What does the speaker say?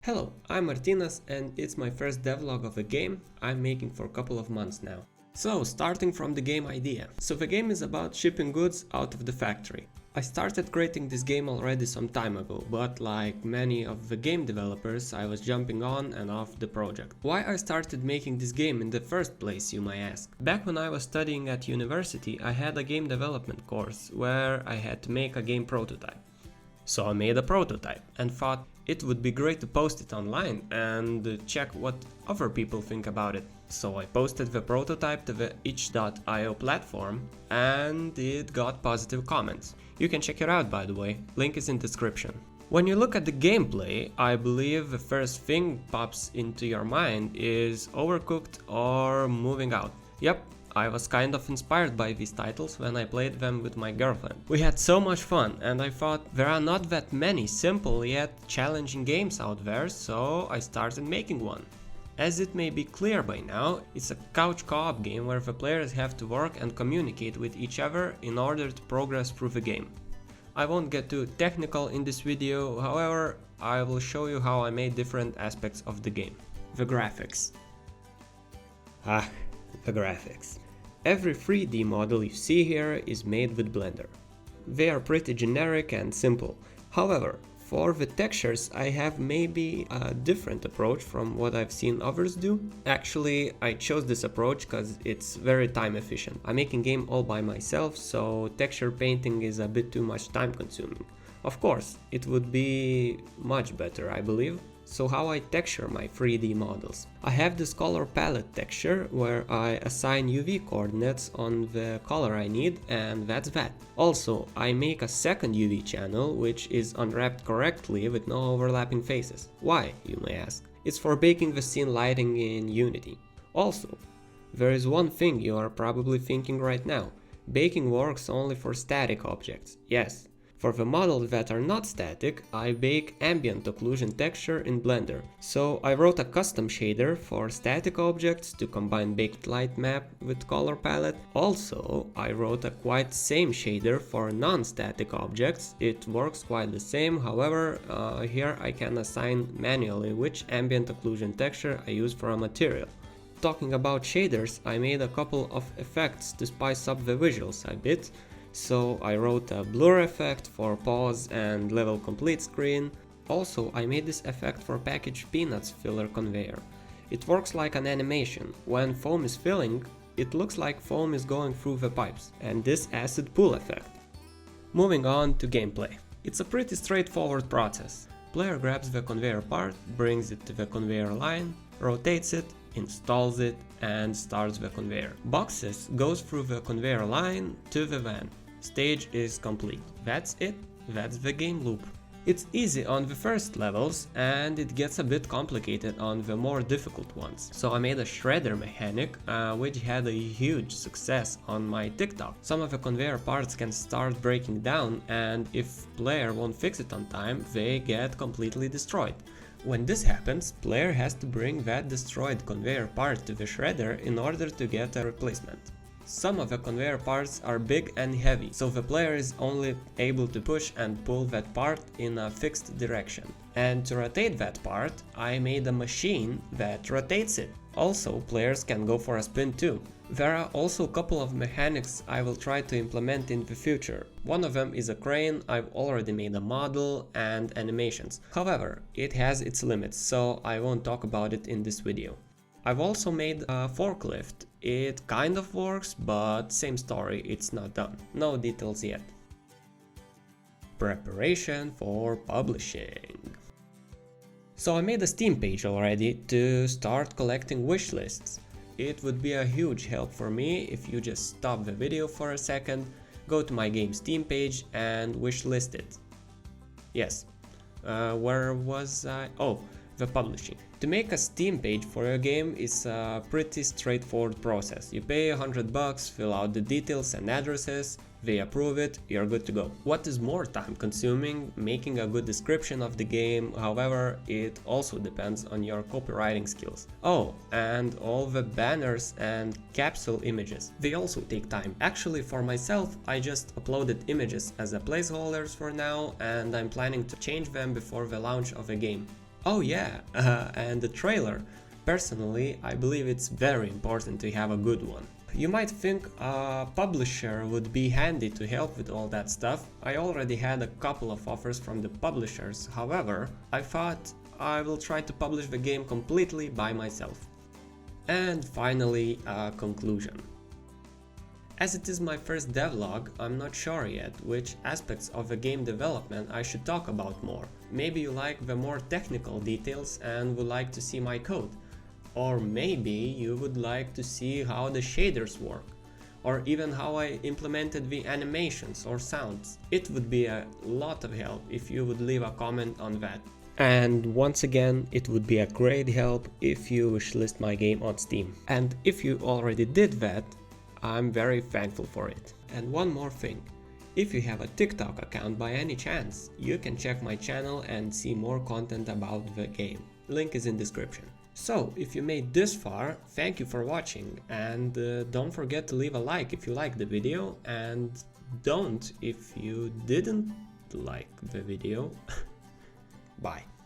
Hello, I'm Martinas and it's my first devlog of a game I'm making for a couple of months now. So, starting from the game idea. So the game is about shipping goods out of the factory. I started creating this game already some time ago, but like many of the game developers, I was jumping on and off the project. Why I started making this game in the first place, you might ask? Back when I was studying at university, I had a game development course where I had to make a game prototype. So I made a prototype and thought it would be great to post it online and check what other people think about it. So I posted the prototype to the itch.io platform and it got positive comments. You can check it out, by the way, link is in description. When you look at the gameplay, I believe the first thing pops into your mind is Overcooked or Moving Out. Yep, I was kind of inspired by these titles when I played them with my girlfriend. We had so much fun and I thought there are not that many simple yet challenging games out there, so I started making one. As it may be clear by now, it's a couch co-op game where the players have to work and communicate with each other in order to progress through the game. I won't get too technical in this video, however, I will show you how I made different aspects of the game. The graphics. The graphics. Every 3D model you see here is made with Blender. They are pretty generic and simple. However, for the textures I have maybe a different approach from what I've seen others do. Actually, I chose this approach because it's very time efficient. I'm making game all by myself, so texture painting is a bit too much time consuming. Of course, it would be much better, I believe. So how I texture my 3D models? I have this color palette texture where I assign UV coordinates on the color I need, and that's that. Also, I make a second UV channel which is unwrapped correctly with no overlapping faces. Why, you may ask? It's for baking the scene lighting in Unity. Also, there is one thing you are probably thinking right now. Baking works only for static objects. Yes. For the models that are not static, I bake ambient occlusion texture in Blender. So I wrote a custom shader for static objects to combine baked light map with color palette. Also, I wrote a quite same shader for non-static objects. It works quite the same, however, here I can assign manually which ambient occlusion texture I use for a material. Talking about shaders, I made a couple of effects to spice up the visuals a bit. So I wrote a blur effect for pause and level complete screen. Also, I made this effect for packaged peanuts filler conveyor. It works like an animation. When foam is filling, it looks like foam is going through the pipes, and this acid pool effect. Moving on to gameplay. It's a pretty straightforward process. Player grabs the conveyor part, brings it to the conveyor line, rotates it, installs it, and starts the conveyor. Boxes goes through the conveyor line to the van. Stage is complete. That's it. That's the game loop. It's easy on the first levels and it gets a bit complicated on the more difficult ones. So I made a shredder mechanic which had a huge success on my TikTok. Some of the conveyor parts can start breaking down and if player won't fix it on time, they get completely destroyed. When this happens, player has to bring that destroyed conveyor part to the shredder in order to get a replacement. Some of the conveyor parts are big and heavy, so the player is only able to push and pull that part in a fixed direction. And to rotate that part, I made a machine that rotates it. Also, players can go for a spin too. There are also a couple of mechanics I will try to implement in the future. One of them is a crane. I've already made a model and animations. However, it has its limits, so I won't talk about it in this video. I've also made a forklift. It kind of works, but same story, it's not done. No details yet. Preparation for publishing. So I made a Steam page already to start collecting wish lists. It would be a huge help for me if you just stop the video for a second, go to my game Steam page and wishlist it. Yes, where was I? Oh, the publishing. To make a Steam page for your game is a pretty straightforward process. You pay $100, fill out the details and addresses, they approve it, you're good to go. What is more time consuming? Making a good description of the game, however, it also depends on your copywriting skills. Oh, and all the banners and capsule images. They also take time. Actually, for myself, I just uploaded images as a placeholders for now, and I'm planning to change them before the launch of the game. Oh yeah, and the trailer. Personally, I believe it's very important to have a good one. You might think a publisher would be handy to help with all that stuff. I already had a couple of offers from the publishers, however, I thought I will try to publish the game completely by myself. And finally, a conclusion. As it is my first devlog, I'm not sure yet which aspects of the game development I should talk about more. Maybe you like the more technical details and would like to see my code. Or maybe you would like to see how the shaders work, or even how I implemented the animations or sounds. It would be a lot of help if you would leave a comment on that. And once again, it would be a great help if you wishlist my game on Steam. And if you already did that, I'm very thankful for it. And one more thing. If you have a TikTok account by any chance, you can check my channel and see more content about the game. Link is in description. So, if you made this far, thank you for watching, and don't forget to leave a like if you liked the video, and don't if you didn't like the video. Bye.